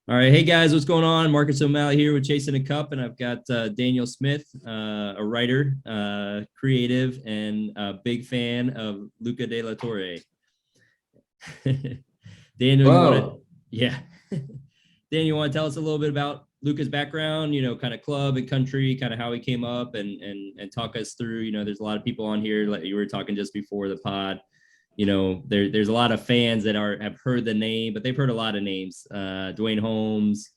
All right. Hey guys, what's going on? Marcus O'Malley here with Chasing a Cup, and I've got Daniel Smith, a writer, creative, and a big fan of Luca de la Torre. Daniel, you want to, Whoa. yeah. Daniel, you want to tell us a little bit about Luca's background, kind of club and country, kind of how he came up and talk us through, there's a lot of people on here, like you were talking just before the pod. There's a lot of fans that have heard the name, but they've heard a lot of names. Dwayne Holmes,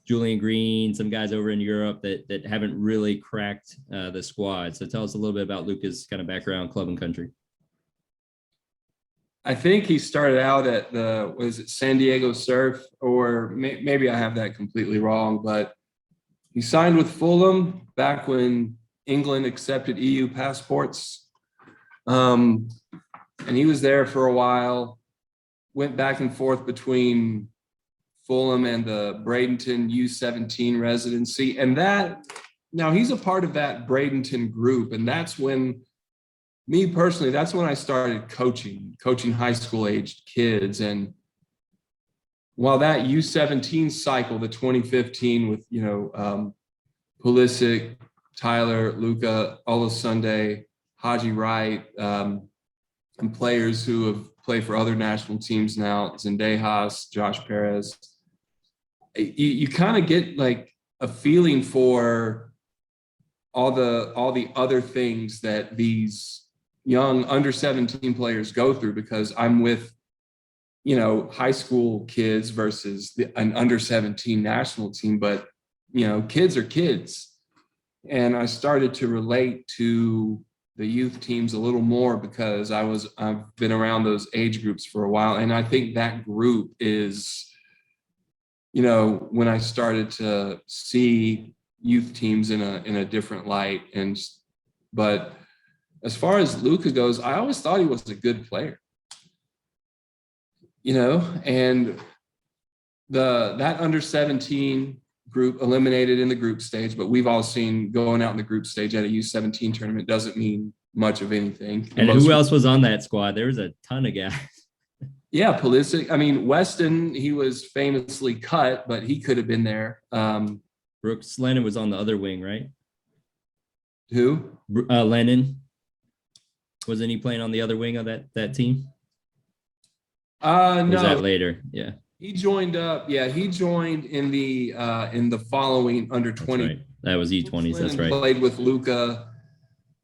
Julian Green, some guys over in Europe that haven't really cracked the squad. So tell us a little bit about Luca's kind of background, club and country. I think he started out at was it San Diego Surf, or maybe I have that completely wrong, but he signed with Fulham back when England accepted EU passports. And he was there for a while, went back and forth between Fulham and the Bradenton U17 residency. And now he's a part of that Bradenton group. And that's when, me personally, that's when I started coaching high school aged kids. And while that U17 cycle, the 2015 with, Pulisic, Tyler, Luca, Sunday, Haji Wright, and players who have played for other national teams now, Zendejas, Josh Perez, you kind of get like a feeling for all the other things that these young under 17 players go through, because I'm with, high school kids versus an under 17 national team, but, kids are kids. And I started to relate to the youth teams a little more because I've been around those age groups for a while. And I think that group is, when I started to see youth teams in a different light. But as far as Luca goes, I always thought he was a good player, and that under 17 group eliminated in the group stage, but we've all seen going out in the group stage at a U17 tournament doesn't mean much of anything. And who else was on that squad? There was a ton of guys. Yeah, Pulisic. I mean, Weston, he was famously cut, but he could have been there. Brooks Lennon was on the other wing, right? Who? Lennon. Wasn't he playing on the other wing of that team? No. Was that later? Yeah. He joined up. Yeah, he joined in the following under 20. Right. That was E20s. That's right. Played with Luca,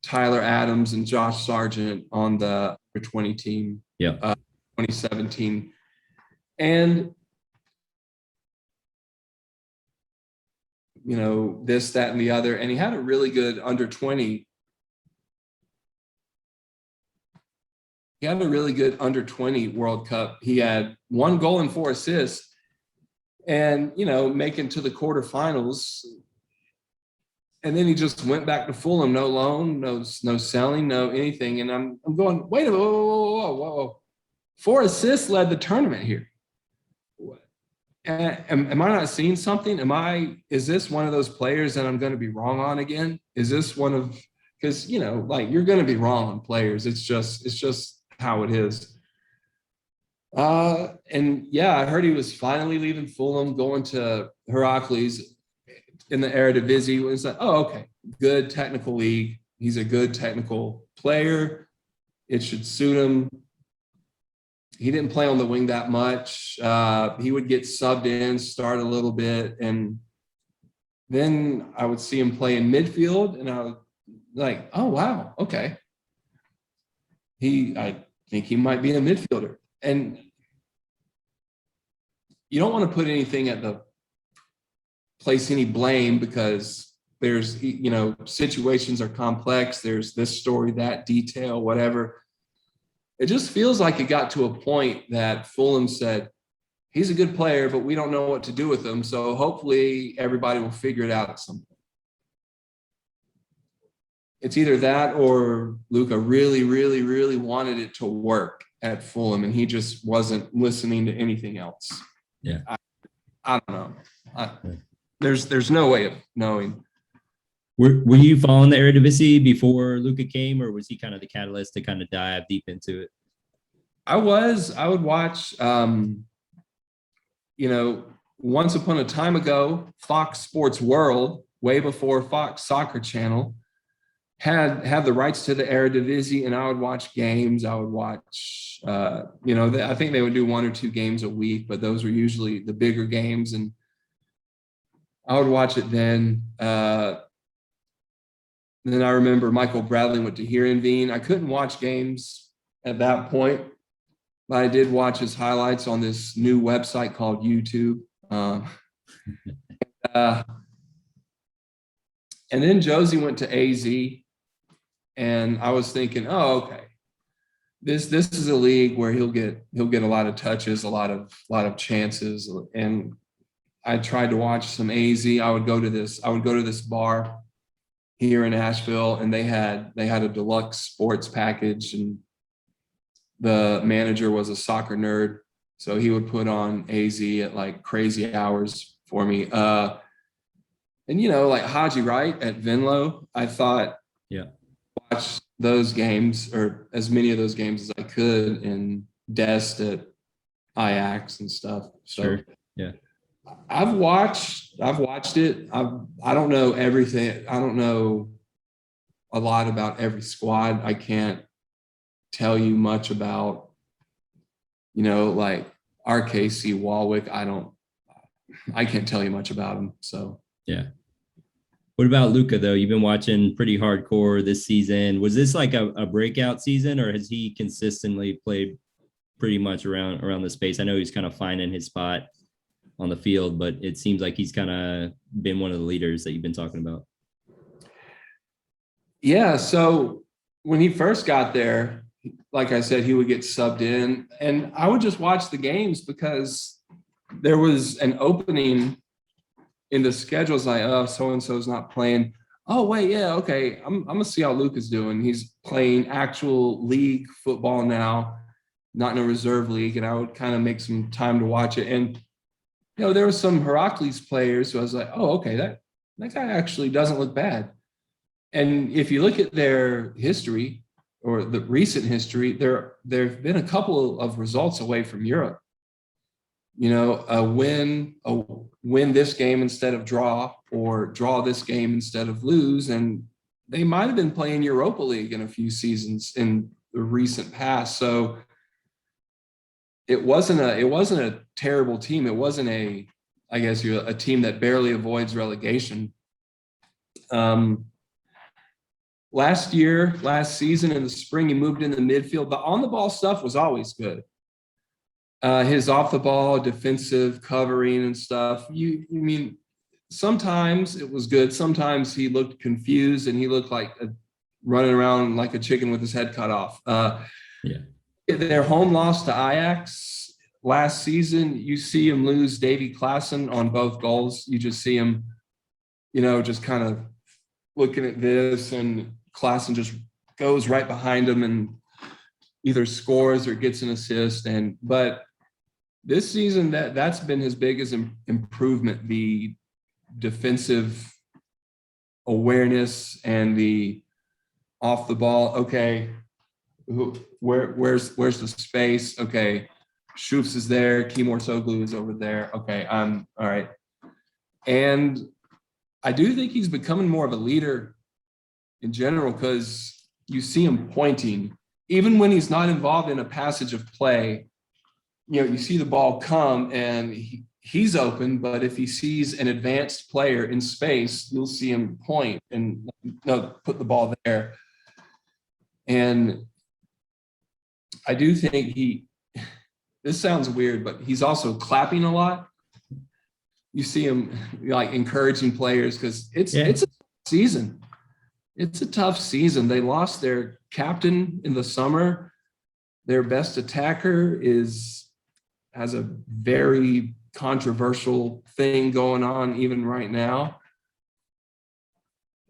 Tyler Adams, and Josh Sargent on the under 20 team. Yeah. 2017, and this, that, and the other, and he had a really good under 20. He had a really good under 20 World Cup. He had 1 goal and 4 assists, and making to the quarterfinals. And then he just went back to Fulham, no loan, no selling, no anything. And I'm going, wait a minute, whoa. 4 assists led the tournament here. Am I not seeing something? Is this one of those players that I'm going to be wrong on again? Is this one of, because you're going to be wrong on players. It's just how it is. And yeah, I heard he was finally leaving Fulham, going to Heracles in the Eredivisie. It's like, oh, okay, good technical league. He's a good technical player. It should suit him. He didn't play on the wing that much. He would get subbed in, start a little bit, and then I would see him play in midfield, and I was like, oh, wow, okay. I think he might be a midfielder. And you don't want to put anything place any blame, because there's, situations are complex. There's this story, that detail, whatever. It just feels like it got to a point that Fulham said, he's a good player, but we don't know what to do with him. So hopefully everybody will figure it out at some point. It's either that or Luca really, really, really wanted it to work at Fulham, and he just wasn't listening to anything else. Yeah. I don't know. There's no way of knowing. Were you following the Eredivisie before Luca came, or was he kind of the catalyst to kind of dive deep into it? I would watch, once upon a time ago, Fox Sports World, way before Fox Soccer Channel, had the rights to the Eredivisie, and I would watch games. I would watch, I think they would do 1 or 2 games a week, but those were usually the bigger games, and I would watch it then. Then I remember Michael Bradley went to Heerenveen. I couldn't watch games at that point, but I did watch his highlights on this new website called YouTube. And then Josie went to AZ, and I was thinking, oh, okay, this is a league where he'll get a lot of touches, a lot of chances. And I tried to watch some AZ. I would go to this bar here in Asheville, and they had a deluxe sports package, and the manager was a soccer nerd, so he would put on AZ at like crazy hours for me. And like Haji Wright at Venlo, I thought, watch those games, or as many of those games as I could, and Dest at Ajax and stuff. So sure. Yeah. I've watched it. I don't know everything. I don't know a lot about every squad. I can't tell you much about, like RKC Walwick. I can't tell you much about them. So yeah. What about Luca though? You've been watching pretty hardcore this season. Was this like a breakout season, or has he consistently played pretty much around the space? I know he's kind of finding his spot on the field, but it seems like he's kind of been one of the leaders that you've been talking about. Yeah. So when he first got there, like I said, he would get subbed in, and I would just watch the games because there was an opening in the schedules, like, oh, so-and-so's not playing. Oh, wait, yeah, okay. I'm gonna see how Luca's doing. He's playing actual league football now, not in a reserve league. And I would kind of make some time to watch it. And, there were some Heracles players who I was like, oh, okay, that guy actually doesn't look bad. And if you look at their history, or the recent history, there've been a couple of results away from Europe. A win this game instead of draw, or draw this game instead of lose. And they might have been playing Europa League in a few seasons in the recent past. So it wasn't a terrible team. It wasn't a team that barely avoids relegation. Last season in the spring, he moved in the midfield. The on the ball stuff was always good. His off the ball defensive covering and stuff. You mean sometimes it was good. Sometimes he looked confused and he looked like running around like a chicken with his head cut off. Their home loss to Ajax last season, you see him lose Davy Klaassen on both goals. You just see him, just kind of looking at this, and Klaassen just goes right behind him and either scores or gets an assist. But this season, that's been his biggest improvement, the defensive awareness and the off the ball. Okay, where's the space? Okay, Shoops is there, Kimor Soglu is over there. Okay, I'm all right. And I do think he's becoming more of a leader in general, because you see him pointing, even when he's not involved in a passage of play. You see the ball come and he's open, but if he sees an advanced player in space, you'll see him point and put the ball there. And I do think this sounds weird, but he's also clapping a lot. You see him like encouraging players, because it's a season. It's a tough season. They lost their captain in the summer. Their best attacker has a very controversial thing going on even right now.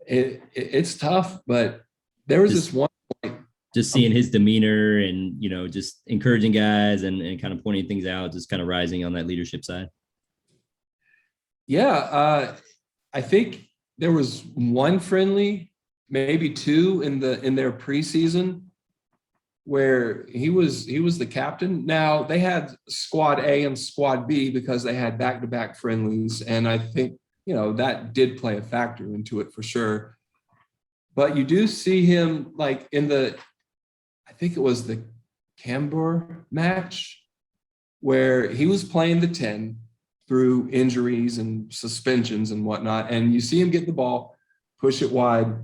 It's tough, but there was this one point. Just seeing his demeanor and, just encouraging guys and kind of pointing things out, just kind of rising on that leadership side. Yeah, I think there was one friendly, maybe two in their preseason, where he was the captain. Now they had squad A and squad B because they had back-to-back friendlies. And I think, that did play a factor into it for sure. But you do see him like I think it was the Canberra match where he was playing the 10 through injuries and suspensions and whatnot. And you see him get the ball, push it wide.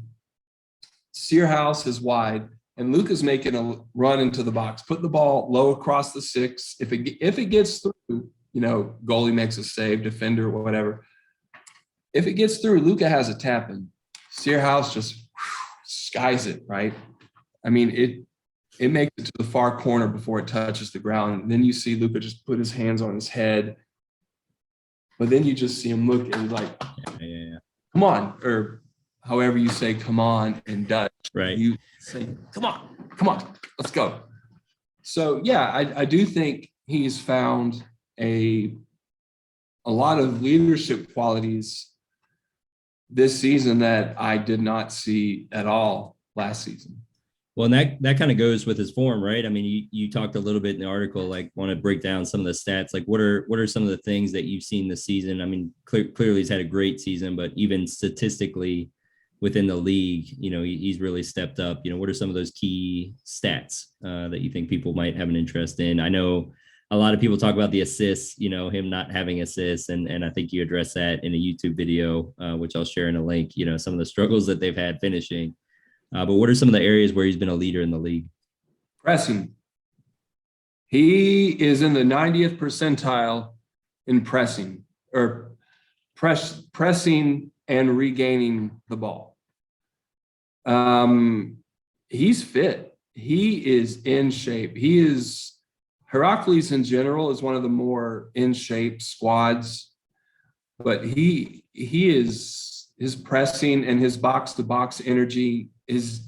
Searhouse is wide, and Luca's making a run into the box, put the ball low across the 6. If it gets through, goalie makes a save, defender, whatever. If it gets through, Luca has a tap in. Searhouse just skies it, right? I mean, it makes it to the far corner before it touches the ground. And then you see Luca just put his hands on his head. But then you just see him look and like, come on, or however you say come on in Dutch. Right. You say, come on, let's go. So, yeah, I do think he's found a lot of leadership qualities this season that I did not see at all last season. Well, and that kind of goes with his form, right? I mean, you talked a little bit in the article, like want to break down some of the stats. Like what are some of the things that you've seen this season? I mean, clearly he's had a great season, but even statistically within the league, he's really stepped up. What are some of those key stats that you think people might have an interest in? I know a lot of people talk about the assists, him not having assists. And I think you address that in a YouTube video, which I'll share in a link, some of the struggles that they've had finishing. But what are some of the areas where he's been a leader in the league? Pressing. He is in the 90th percentile in pressing or pressing and regaining the ball. He's fit. He is in shape. Heracles in general is one of the more in shape squads, but his pressing and his box to box energy is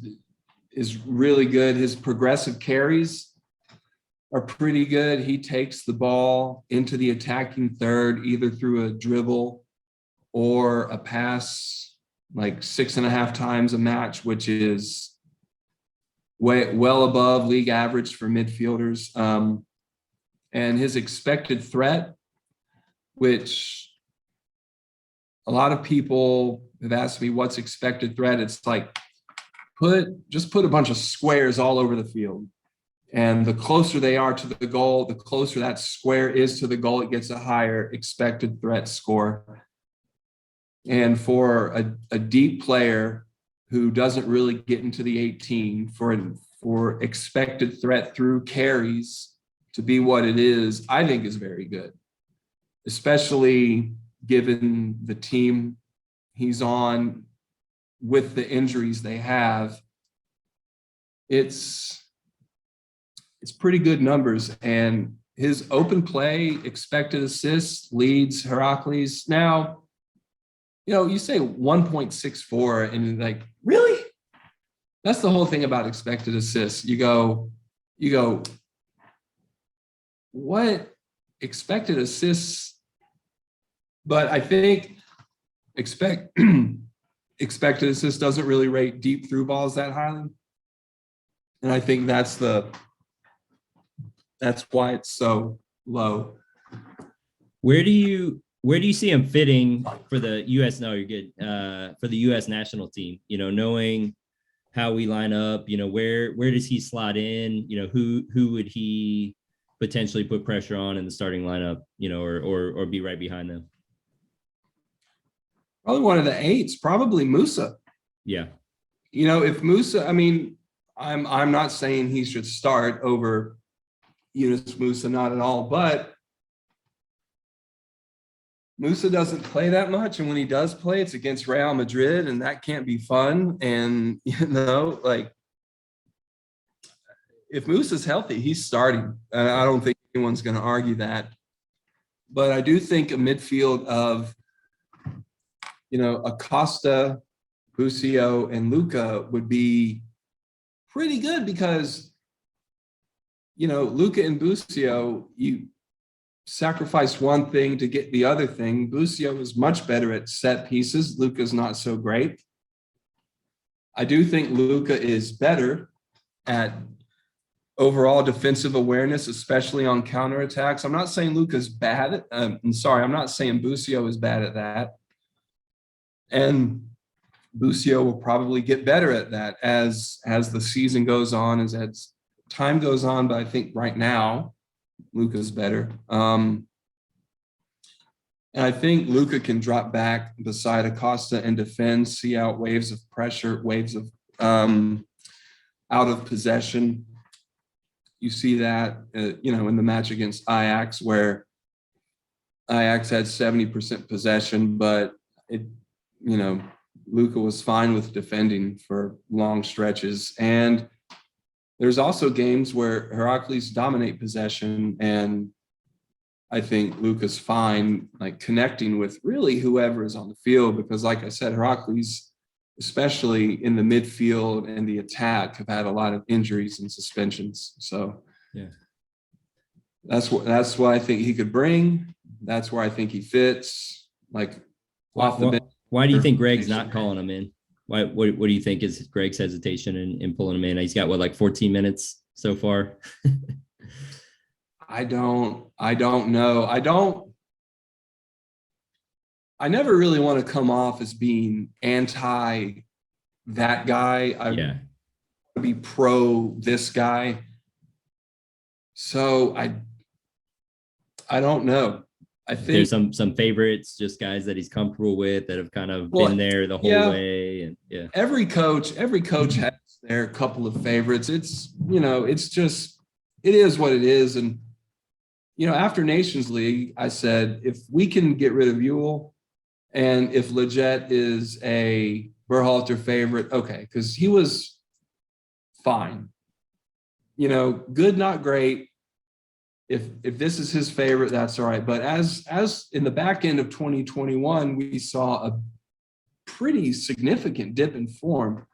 really good. His progressive carries are pretty good. He takes the ball into the attacking third, either through a dribble or a pass, like 6.5 times a match, which is well above league average for midfielders. And his expected threat, which a lot of people have asked me what's expected threat. It's like, just put a bunch of squares all over the field. And the closer they are to the goal, the closer that square is to the goal, it gets a higher expected threat score. And for a deep player who doesn't really get into the 18, for expected threat through carries to be what it is, I think is very good, especially given the team he's on with the injuries they have. It's pretty good numbers. And his open play, expected assists, leads Heracles. Now, you say 1.64 and like, really? That's the whole thing about expected assists. You go, what expected assists? But I think expected assists doesn't really rate deep through balls that highly. And I think that's why it's so low. Where do you see him fitting for the US? No, you're good. For the US national team, knowing how we line up, where does he slot in? Who would he potentially put pressure on in the starting lineup, or be right behind them? Probably one of the 8s, probably Musa. Yeah. If Musa, I mean, I'm not saying he should start over Yunus Musa, not at all, but Musa doesn't play that much. And when he does play, it's against Real Madrid, and that can't be fun. And, like, if Musa's healthy, he's starting. I don't think anyone's going to argue that. But I do think a midfield of, Acosta, Busio, and Luca would be pretty good because, Luca and Busio, you sacrifice one thing to get the other thing. Busio is much better at set pieces. Luca's not so great. I do think Luca is better at overall defensive awareness, especially on counterattacks. I'm not saying Luca's bad. I'm sorry, I'm not saying Busio is bad at that. And Busio will probably get better at that as the season goes on, as time goes on. But I think right now, Luca's better. And I think Luca can drop back beside Acosta and defend, see out waves of pressure, waves of out of possession. You see that, in the match against Ajax, where Ajax had 70% possession, but Luca was fine with defending for long stretches. And there's also games where Heracles dominate possession, and I think Luca's fine, like connecting with really whoever is on the field, because like I said, Heracles, especially in the midfield and the attack, have had a lot of injuries and suspensions. So yeah, that's what I think he could bring. That's where I think he fits. Like off the bench. Why do you think Greg's not calling him in? Why? What do you think is Greg's hesitation in pulling him in? He's got 14 minutes so far. I don't know. I never really want to come off as being anti that guy. I want to be pro this guy. So I don't know. I think there's some favorites, just guys that he's comfortable with that have kind of been there the whole way. And every coach has their couple of favorites. It's just, it is what it is. And after Nations League, I said, if we can get rid of Ewell, and if Leggett is a Berhalter favorite, okay, because he was fine. Good, not great. If this is his favorite, that's all right. But as in the back end of 2021, we saw a pretty significant dip in form.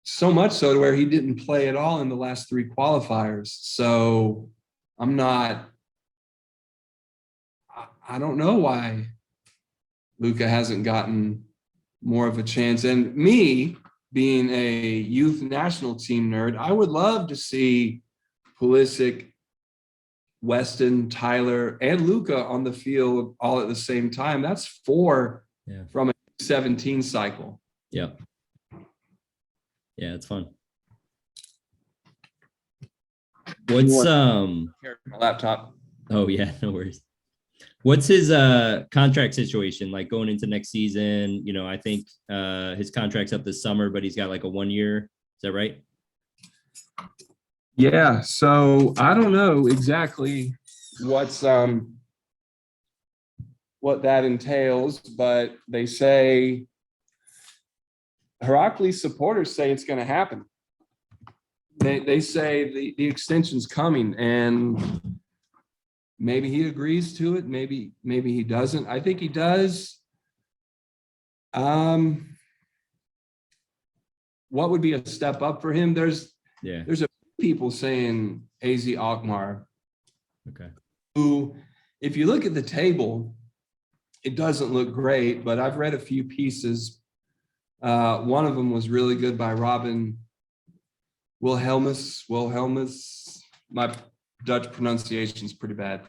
So much so to where he didn't play at all in the last 3 qualifiers. So I don't know why Luca hasn't gotten more of a chance. And me being a youth national team nerd, I would love to see Pulisic, Weston, Tyler, and Luca on the field all at the same time. That's 4 from a 17 cycle. Yeah, it's fun. What's my laptop? Oh yeah, no worries. What's his contract situation like going into next season? I think his contract's up this summer, but he's got like a 1 year. Is that right? Yeah, so I don't know exactly what that entails, but they say Heracles supporters say it's going to happen. They say the extension's coming, and maybe he agrees to it, maybe he doesn't. I think he does. What would be a step up for him? There's a people saying AZ Alkmaar. Okay. Who, if you look at the table, it doesn't look great, but I've read a few pieces. One of them was really good by Robin Wilhelmus. My Dutch pronunciation is pretty bad.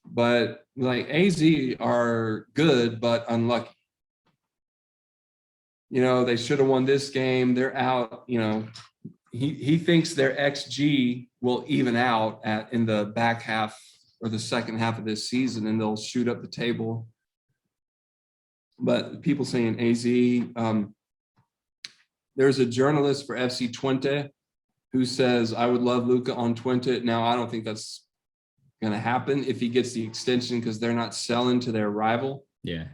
But like AZ are good, but unlucky. They should have won this game. They're out, He thinks their XG will even out in the back half or the second half of this season, and they'll shoot up the table. But people saying AZ, there's a journalist for FC Twente who says, I would love Luca on Twente. Now, I don't think that's going to happen if he gets the extension, because they're not selling to their rival. Yeah.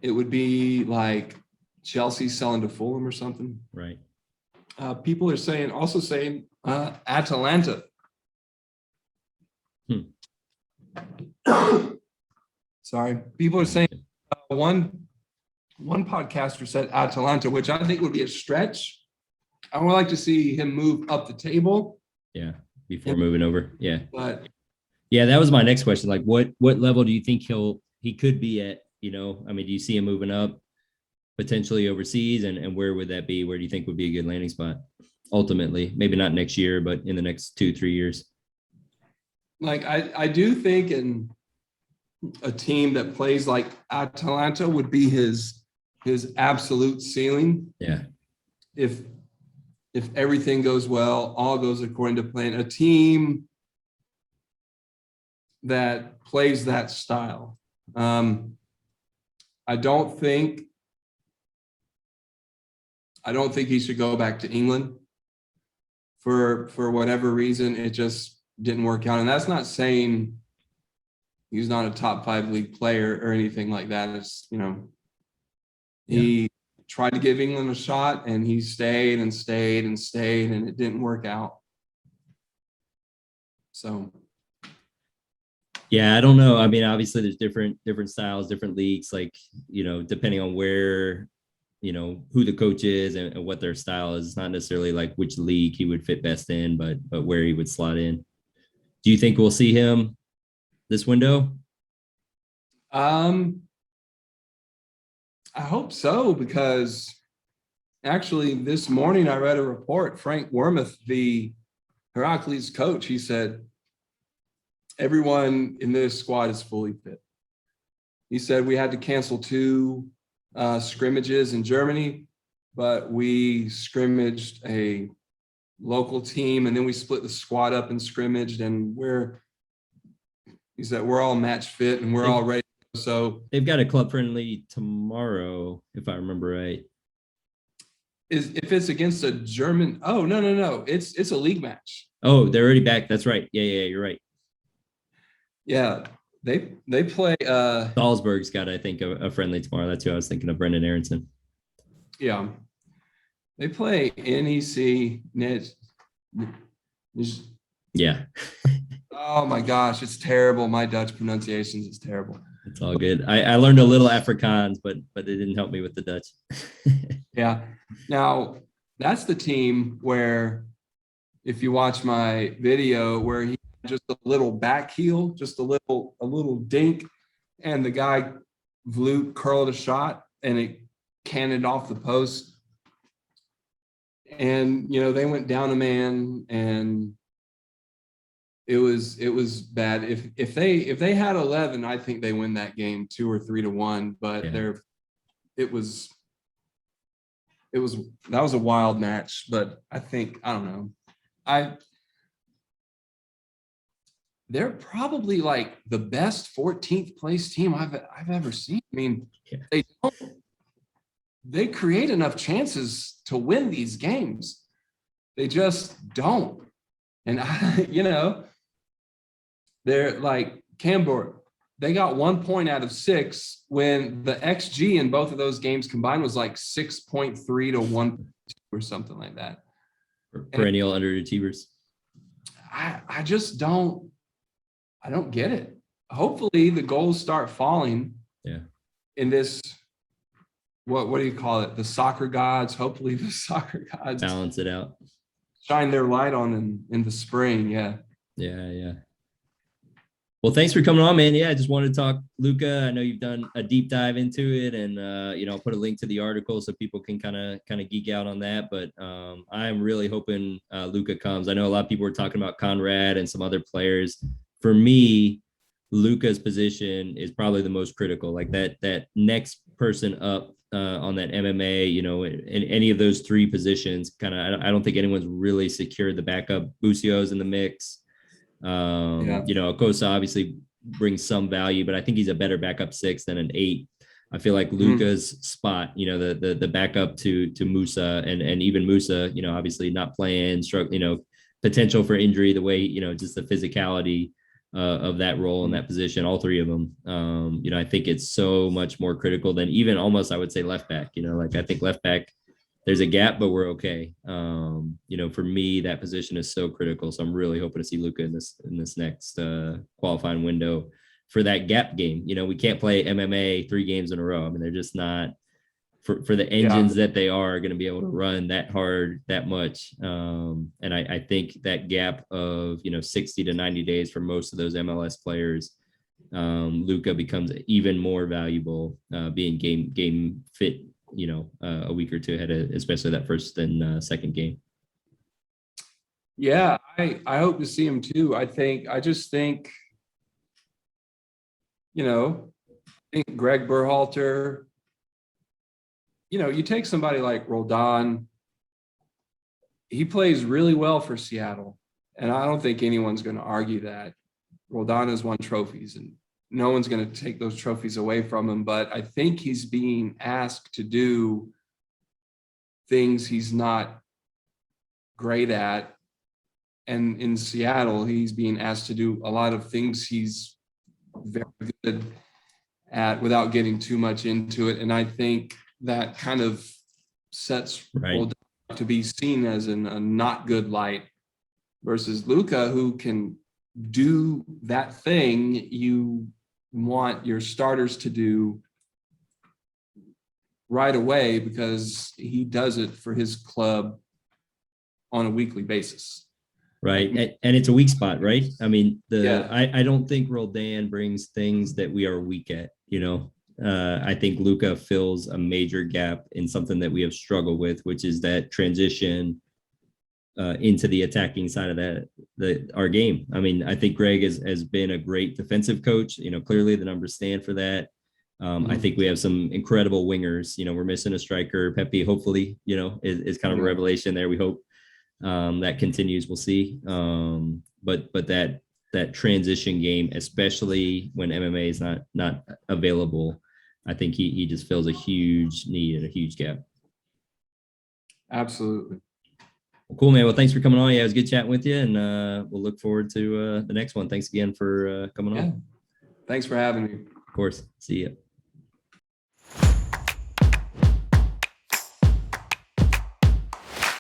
It would be like Chelsea selling to Fulham or something. Right. People are also saying Atalanta. Sorry. People are saying one podcaster said Atalanta, which I think would be a stretch. I would like to see him move up the table. Yeah, before moving over. Yeah. But that was my next question. Like, what level do you think he could be at? Do you see him moving up potentially overseas, and where would that be? Where do you think would be a good landing spot? ultimately. Maybe not next year, but in the next 2-3 years. Like I do think in a team that plays like Atalanta would be his absolute ceiling. Yeah. If everything goes well, all goes according to plan, a team that plays that style. I don't think he should go back to England for whatever reason. It just didn't work out. And that's not saying he's not a top 5 league player or anything like that. It's, he tried to give England a shot and he stayed and stayed and stayed and it didn't work out. So. Yeah, I don't know. I mean, obviously there's different styles, different leagues, like, depending on where, who the coach is and what their style is. It's not necessarily like which league he would fit best in, but where he would slot in. Do you think we'll see him this window? I hope so, because actually this morning I read a report. Frank Wormuth, the Heracles coach, he said everyone in this squad is fully fit. He said we had to cancel 2 scrimmages in Germany, but we scrimmaged a local team and then we split the squad up and scrimmaged, and he said we're all match fit and we're all ready. So they've got a club friendly tomorrow, if I remember right. If it's against a German, oh no, it's a league match. Oh, they're already back. That's right. Yeah, you're right. Yeah, they play. Salzburg's got, I think, a friendly tomorrow. That's who I was thinking of, Brendan Aronson. Yeah, they play NEC. Yeah. Oh my gosh, it's terrible. My Dutch pronunciations is terrible. It's all good. I learned a little Afrikaans, but it didn't help me with the Dutch. Yeah. Now that's the team where, if you watch my video, where he had just a little back heel, just a little dink, and the guy curled a shot and it cannoned off the post. And they went down a man, and it was bad. If they had 11, I think they win that game 2 or 3-1. But that was a wild match. But I don't know. They're probably like the best 14th place team I've ever seen. I mean, they create enough chances to win these games. They just don't. And they're like Camborne. They got 1 point out of 6 when the XG in both of those games combined was like 6.3 to 1 or something like that. Perennial underachievers. I just don't. I don't get it. Hopefully the goals start falling. Yeah. In this, what do you call it? The soccer gods. Hopefully the soccer gods balance it out. Shine their light on in the spring. Yeah. Yeah. Well, thanks for coming on, man. Yeah, I just wanted to talk Luca. I know you've done a deep dive into it, and I'll put a link to the article so people can kind of geek out on that. But I'm really hoping Luca comes. I know a lot of people were talking about Conrad and some other players. For me, Luca's position is probably the most critical. Like that next person up on that MMA, in any of those 3 positions, I don't think anyone's really secured the backup. Busio's in the mix. Acosta obviously brings some value, but I think he's a better backup 6 than an 8. I feel like Luca's spot, the backup to Musa and even Musa, obviously not playing, potential for injury, the way, just the physicality of that role in that position, all 3 of them. I think it's so much more critical than even almost, I would say, left back. I think left back, there's a gap, but we're okay. For me, that position is so critical. So I'm really hoping to see Luca in this next qualifying window for that gap game. We can't play MMA 3 games in a row. I mean, they're just not for the engines that they are going to be able to run that hard, that much. And I think that gap of 60 to 90 days for most of those MLS players, Luca becomes even more valuable being game fit. A week or 2 ahead of, especially that first and second game. Yeah, I hope to see him too. I just think, I think Greg Berhalter, you take somebody like Roldan, he plays really well for Seattle. And I don't think anyone's going to argue that. Roldan has won trophies and no one's going to take those trophies away from him. But I think he's being asked to do things he's not great at. And in Seattle, he's being asked to do a lot of things he's very good at without getting too much into it. And I think that kind of sets Roldan up to be seen as in a not good light versus Luca, who can do that thing you want your starters to do right away because he does it for his club on a weekly basis. Right. And it's a weak spot, right? I mean, I don't think Roldan brings things that we are weak at, I think Luca fills a major gap in something that we have struggled with, which is that transition into the attacking side of our game. I mean, I think Greg has been a great defensive coach. Clearly the numbers stand for that. I think we have some incredible wingers. We're missing a striker. Pepe, hopefully, is kind of a revelation there. We hope that continues. We'll see. But that transition game, especially when MMA is not available, I think he just fills a huge need and a huge gap. Absolutely. Well, cool, man. Well, thanks for coming on. Yeah, it was good chatting with you, and we'll look forward to the next one. Thanks again for coming on. Thanks for having me. Of course. See you.